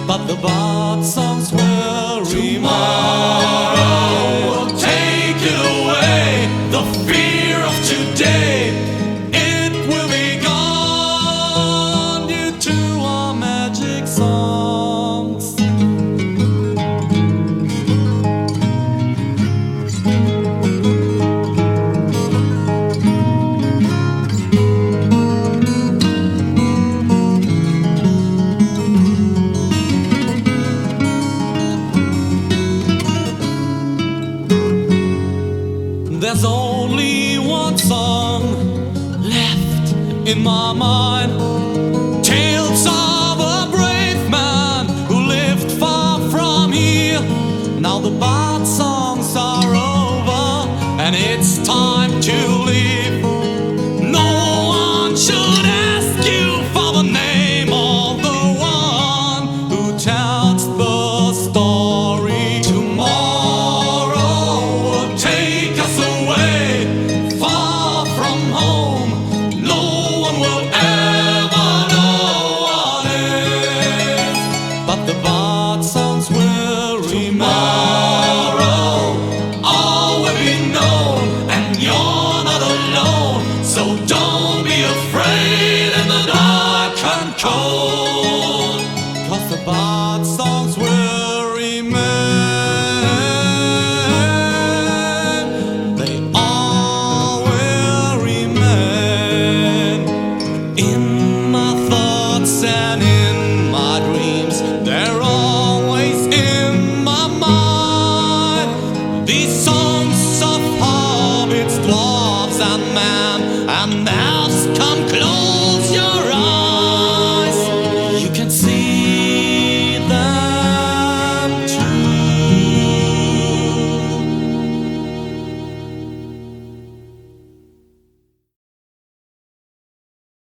but the bad songs will remain. Tomorrow will take it away, the fear of today. It will be gone due to our magic songs. There's only one song left in my mind. Tales of a brave man who lived far from here. Now the bar